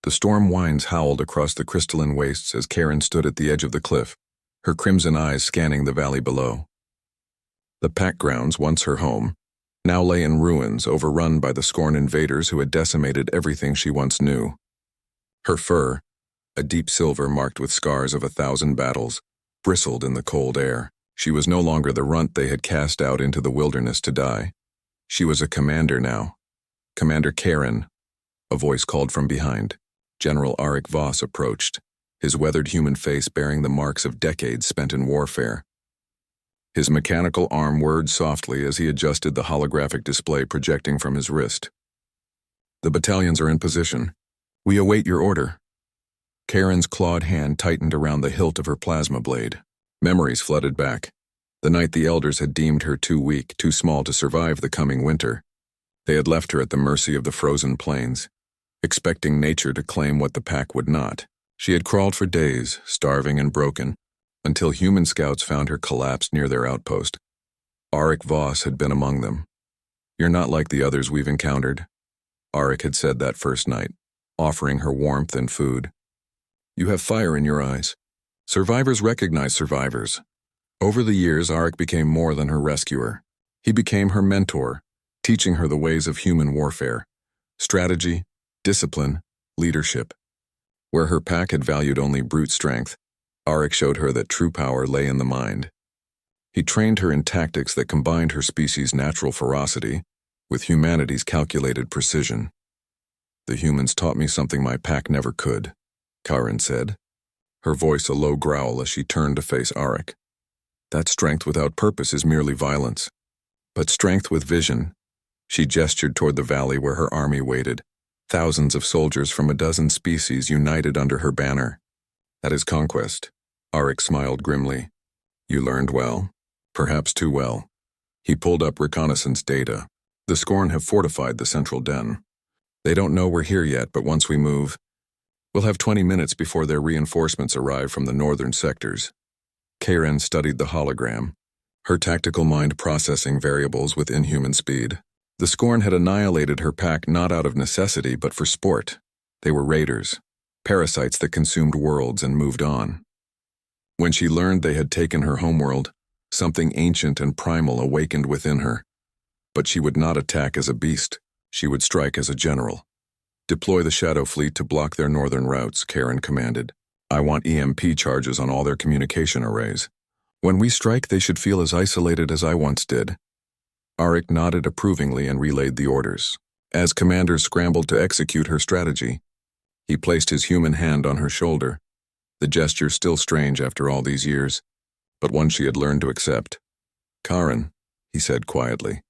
The storm winds howled across the crystalline wastes as Karen stood at the edge of the cliff, her crimson eyes scanning the valley below. The pack grounds, once her home, now lay in ruins, overrun by the Scorn invaders who had decimated everything she once knew. Her fur, a deep silver marked with scars of 1,000 battles, bristled in the cold air. She was no longer the runt they had cast out into the wilderness to die. She was a commander now. Commander Karen. A voice called from behind. General Arik Voss approached, his weathered human face bearing the marks of decades spent in warfare. His mechanical arm whirred softly as he adjusted the holographic display projecting from his wrist. "The battalions are in position. We await your order." Karen's clawed hand tightened around the hilt of her plasma blade. Memories flooded back. The night the elders had deemed her too weak, too small to survive the coming winter. They had left her at the mercy of the frozen plains, expecting nature to claim what the pack would not. She had crawled for days, starving and broken, until human scouts found her collapsed near their outpost. Arik Voss had been among them. "You're not like the others we've encountered," Arik had said that first night, offering her warmth and food. "You have fire in your eyes." Survivors recognize survivors. Over the years, Arik became more than her rescuer. He became her mentor, teaching her the ways of human warfare, strategy, discipline, leadership. Where her pack had valued only brute strength, Arik showed her that true power lay in the mind. He trained her in tactics that combined her species' natural ferocity with humanity's calculated precision. "The humans taught me something my pack never could," Karen said, her voice a low growl as she turned to face Arik. "That strength without purpose is merely violence. But strength with vision," she gestured toward the valley where her army waited, thousands of soldiers from a dozen species united under her banner. "That is conquest." Arik smiled grimly. "You learned well, perhaps too well." He pulled up reconnaissance data. "The Scorn have fortified the central den. They don't know we're here yet, but once we move, we'll have 20 minutes before their reinforcements arrive from the northern sectors." Karen studied the hologram, her tactical mind processing variables with inhuman speed. The Scorn had annihilated her pack not out of necessity but for sport. They were raiders, parasites that consumed worlds and moved on. When she learned they had taken her homeworld, something ancient and primal awakened within her. But she would not attack as a beast, she would strike as a general. "Deploy the Shadow Fleet to block their northern routes," Karen commanded. "I want EMP charges on all their communication arrays. When we strike, they should feel as isolated as I once did." Arik nodded approvingly and relayed the orders. As commanders scrambled to execute her strategy, he placed his human hand on her shoulder, the gesture still strange after all these years, but one she had learned to accept. "Karen," he said quietly,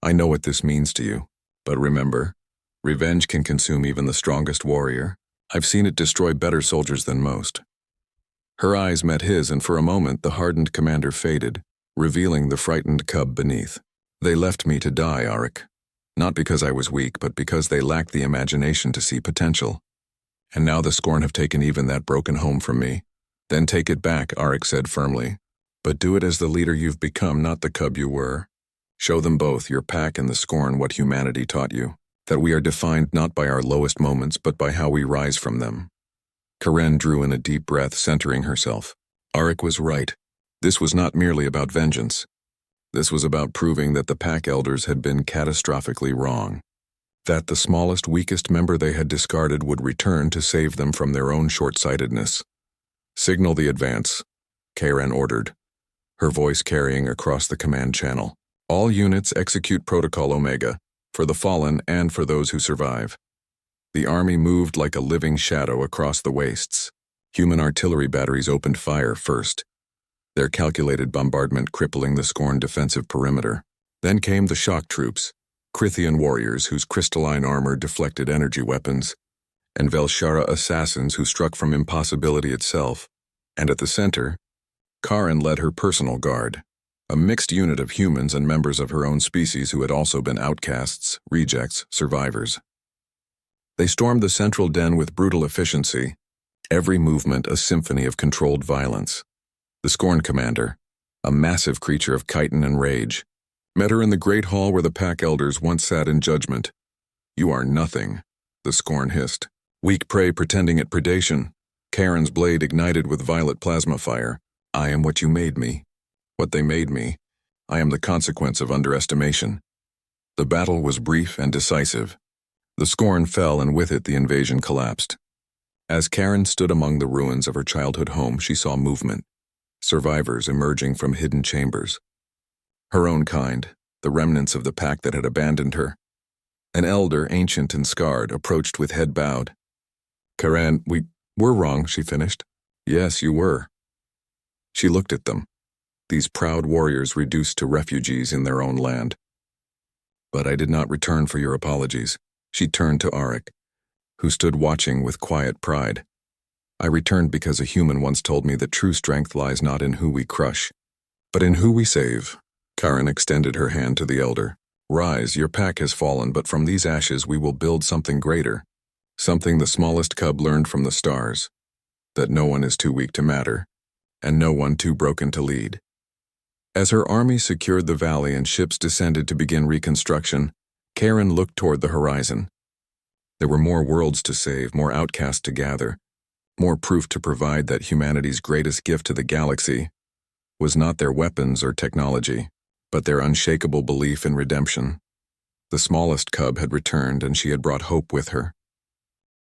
"I know what this means to you, but remember, revenge can consume even the strongest warrior. I've seen it destroy better soldiers than most." Her eyes met his, and for a moment the hardened commander faded, revealing the frightened cub beneath. "They left me to die, Arik. Not because I was weak, but because they lacked the imagination to see potential. And now the Scorn have taken even that broken home from me." "Then take it back," Arik said firmly. "But do it as the leader you've become, not the cub you were. Show them both, your pack and the Scorn, what humanity taught you. That we are defined not by our lowest moments, but by how we rise from them." Karen drew in a deep breath, centering herself. Arik was right. This was not merely about vengeance. This was about proving that the pack elders had been catastrophically wrong. That the smallest, weakest member they had discarded would return to save them from their own short-sightedness. "Signal the advance," Karen ordered, her voice carrying across the command channel. "All units execute Protocol Omega, for the fallen and for those who survive." The army moved like a living shadow across the wastes. Human artillery batteries opened fire first, their calculated bombardment crippling the Scorn defensive perimeter. Then came the shock troops, Krithian warriors whose crystalline armor deflected energy weapons, and Velshara assassins who struck from impossibility itself. And at the center, Karen led her personal guard, a mixed unit of humans and members of her own species who had also been outcasts, rejects, survivors. They stormed the central den with brutal efficiency, every movement a symphony of controlled violence. The Scorn commander, a massive creature of chitin and rage, met her in the great hall where the pack elders once sat in judgment. "You are nothing," the Scorn hissed. Weak prey pretending at predation. Karen's blade ignited with violet plasma fire. I am what you made me. What they made me. I am the consequence of underestimation. The battle was brief and decisive. The scorn fell, and with it the invasion collapsed. As Karen stood among the ruins of her childhood home, she saw movement. Survivors emerging from hidden chambers. Her own kind, the remnants of the pack that had abandoned her. An elder, ancient and scarred, approached with head bowed. Karen, we were wrong, she finished. Yes, you were. She looked at them, these proud warriors reduced to refugees in their own land. But I did not return for your apologies. She turned to Arik, who stood watching with quiet pride. I returned because a human once told me that true strength lies not in who we crush, but in who we save. Karen extended her hand to the elder. Rise, your pack has fallen, but from these ashes we will build something greater. Something the smallest cub learned from the stars. That no one is too weak to matter, and no one too broken to lead. As her army secured the valley and ships descended to begin reconstruction, Karen looked toward the horizon. There were more worlds to save, more outcasts to gather, more proof to provide that humanity's greatest gift to the galaxy was not their weapons or technology, but their unshakable belief in redemption. The smallest cub had returned, and she had brought hope with her.